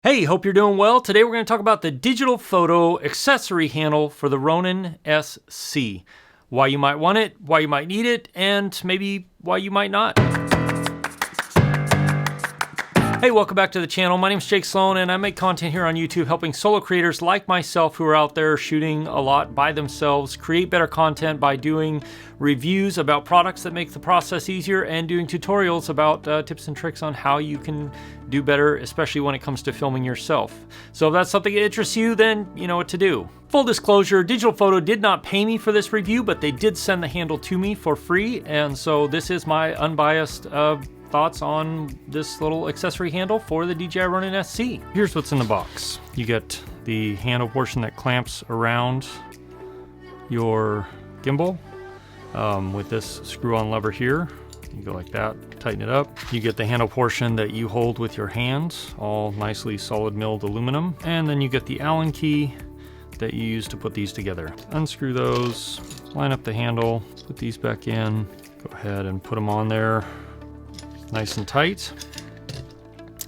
Hey, hope you're doing well. Today we're going to talk about the digital photo accessory handle for the Ronin SC. Why you might want it, why you might need it, and maybe why you might not. Hey, welcome back to the channel. My name is Jake Sloan, and I make content here on YouTube helping solo creators like myself who are out there shooting a lot by themselves create better content by doing reviews about products that make the process easier and doing tutorials about tips and tricks on how you can do better, especially when it comes to filming yourself. So if that's something that interests you, then you know what to do. Full disclosure, Digital Photo did not pay me for this review, but they did send the handle to me for free, and so this is my unbiased thoughts on this little accessory handle for the DJI Ronin SC. Here's what's in the box. You get the handle portion that clamps around your gimbal with this screw-on lever here. You go like that, tighten it up. You get the handle portion that you hold with your hands, all nicely solid milled aluminum. And then you get the Allen key that you use to put these together. Unscrew those, line up the handle, put these back in, go ahead and put them on there nice and tight.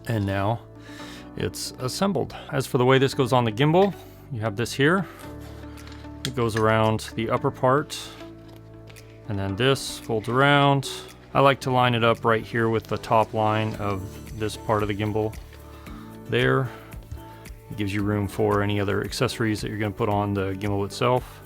And now it's assembled. As for the way this goes on the gimbal, you have this here. It goes around the upper part, and then this folds around. I like to line it up right here with the top line of this part of the gimbal there. It gives you room for any other accessories that you're going to put on the gimbal itself.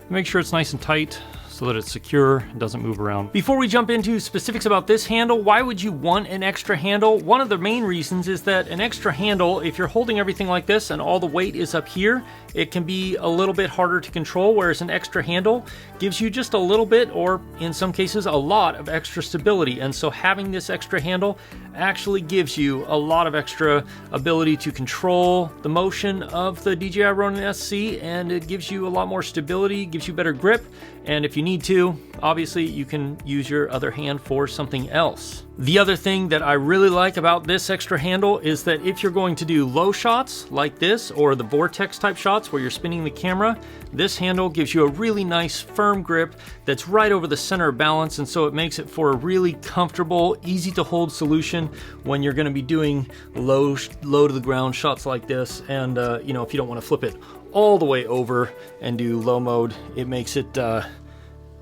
Make sure it's nice and tight so that it's secure and doesn't move around. Before we jump into specifics about this handle, why would you want an extra handle? One of the main reasons is that an extra handle, if you're holding everything like this and all the weight is up here, it can be a little bit harder to control, whereas an extra handle gives you just a little bit, or in some cases a lot of extra stability. And so having this extra handle actually gives you a lot of extra ability to control the motion of the DJI Ronin SC, and it gives you a lot more stability, gives you better grip, and if you need to, obviously you can use your other hand for something else. The other thing that I really like about this extra handle is that if you're going to do low shots like this, or the vortex type shots where you're spinning the camera, this handle gives you a really nice firm grip that's right over the center of balance, and so it makes it for a really comfortable, easy to hold solution when you're going to be doing low to the ground shots like this. And you know, if you don't want to flip it all the way over and do low mode, it makes it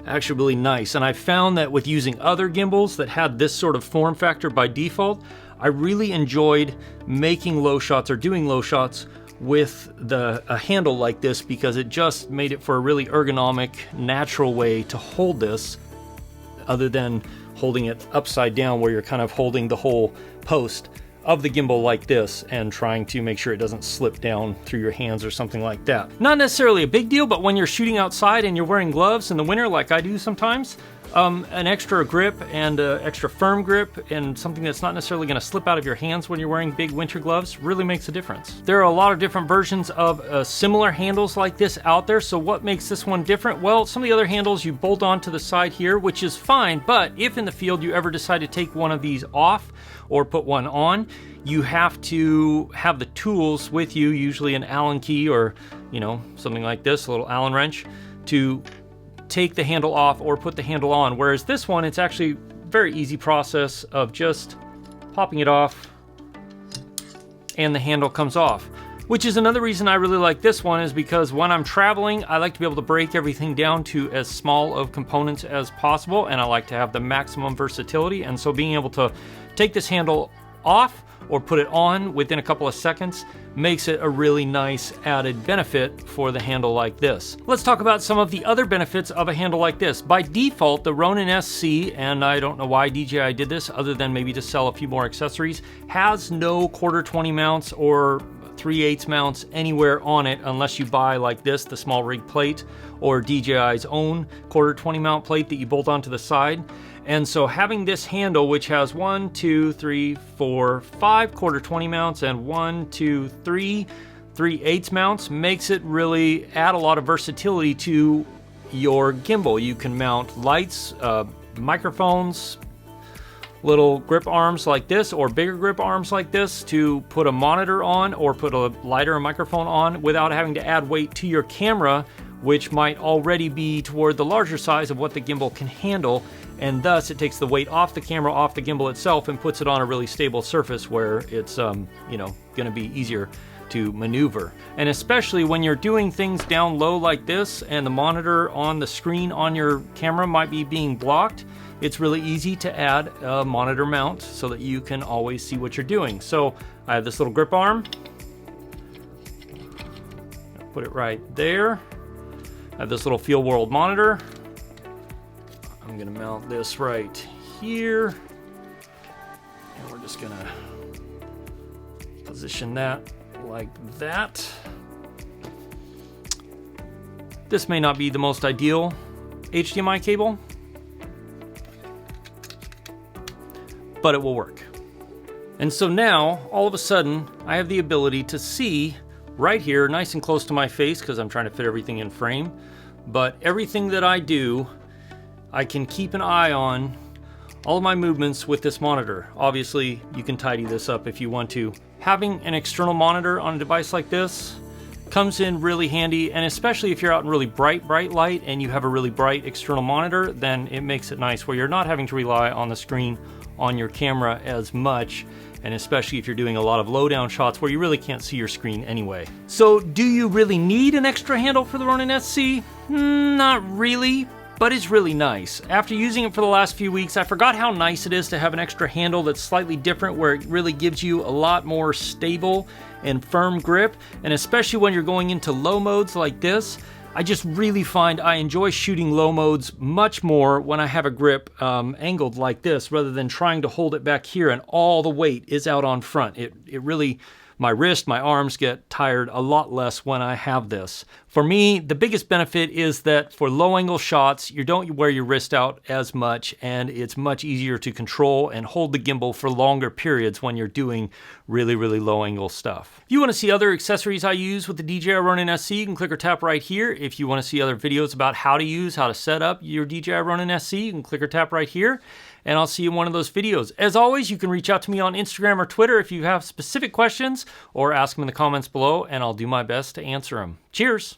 actually really nice. And I found that with using other gimbals that had this sort of form factor by default, I really enjoyed making low shots or doing low shots with a handle like this, because it just made it for a really ergonomic, natural way to hold this, other than holding it upside down where you're kind of holding the whole post of the gimbal like this and trying to make sure it doesn't slip down through your hands or something like that. Not necessarily a big deal, but when you're shooting outside and you're wearing gloves in the winter like I do sometimes, an extra grip and extra firm grip and something that's not necessarily going to slip out of your hands when you're wearing big winter gloves really makes a difference. There are a lot of different versions of similar handles like this out there, so what makes this one different? Well, some of the other handles you bolt on to the side here, which is fine, but if in the field you ever decide to take one of these off or put one on, you have to have the tools with you, usually an Allen key or, you know, something like this, a little Allen wrench, to take the handle off or put the handle on. Whereas this one, it's actually a very easy process of just popping it off and the handle comes off. Which is another reason I really like this one, is because when I'm traveling, I like to be able to break everything down to as small of components as possible, and I like to have the maximum versatility. And so being able to take this handle off or put it on within a couple of seconds makes it a really nice added benefit for the handle like this. Let's talk about some of the other benefits of a handle like this. By default, the Ronin SC, and I don't know why DJI did this other than maybe to sell a few more accessories, has no 1/4 mounts or 3/8 mounts anywhere on it unless you buy like this, the small rig plate, or DJI's own 1/4 mount plate that you bolt onto the side. And so having this handle, which has 1, 2, 3, 4, 5 1/4 mounts and 1, 2, 3 3/8 mounts, makes it really add a lot of versatility to your gimbal. You can mount lights, microphones, little grip arms like this, or bigger grip arms like this to put a monitor on or put a light or a microphone on without having to add weight to your camera, which might already be toward the larger size of what the gimbal can handle. and thus it takes the weight off the camera, off the gimbal itself, and puts it on a really stable surface where it's, you know, going to be easier to maneuver. And especially when you're doing things down low like this and the monitor on the screen on your camera might be being blocked, it's really easy to add a monitor mount so that you can always see what you're doing. So I have this little grip arm. Put it right there. I have this little Field World monitor. I'm gonna mount this right here. And we're just gonna position that like that. This may not be the most ideal HDMI cable, but it will work. And so now, all of a sudden, I have the ability to see right here, nice and close to my face, because I'm trying to fit everything in frame, but everything that I do, I can keep an eye on all of my movements with this monitor. Obviously, you can tidy this up if you want to. Having an external monitor on a device like this comes in really handy, and especially if you're out in really bright light and you have a really bright external monitor, then it makes it nice where you're not having to rely on the screen on your camera as much, and especially if you're doing a lot of low down shots where you really can't see your screen anyway. So do you really need an extra handle for the Ronin SC? Not really, but it's really nice. After using it for the last few weeks, I forgot how nice it is to have an extra handle that's slightly different, where it really gives you a lot more stable and firm grip, and especially when you're going into low modes like this, I just really find I enjoy shooting low modes much more when I have a grip angled like this, rather than trying to hold it back here and all the weight is out on front. It really, my wrist, my arms get tired a lot less when I have this. For me, the biggest benefit is that for low angle shots, you don't wear your wrist out as much, and it's much easier to control and hold the gimbal for longer periods when you're doing really low angle stuff. If you want to see other accessories I use with the DJI Ronin SC, you can click or tap right here. If you want to see other videos about how to set up your DJI Ronin SC, you can click or tap right here, and I'll see you in one of those videos. As always, you can reach out to me on Instagram or Twitter if you have specific questions, or ask them in the comments below, and I'll do my best to answer them. Cheers!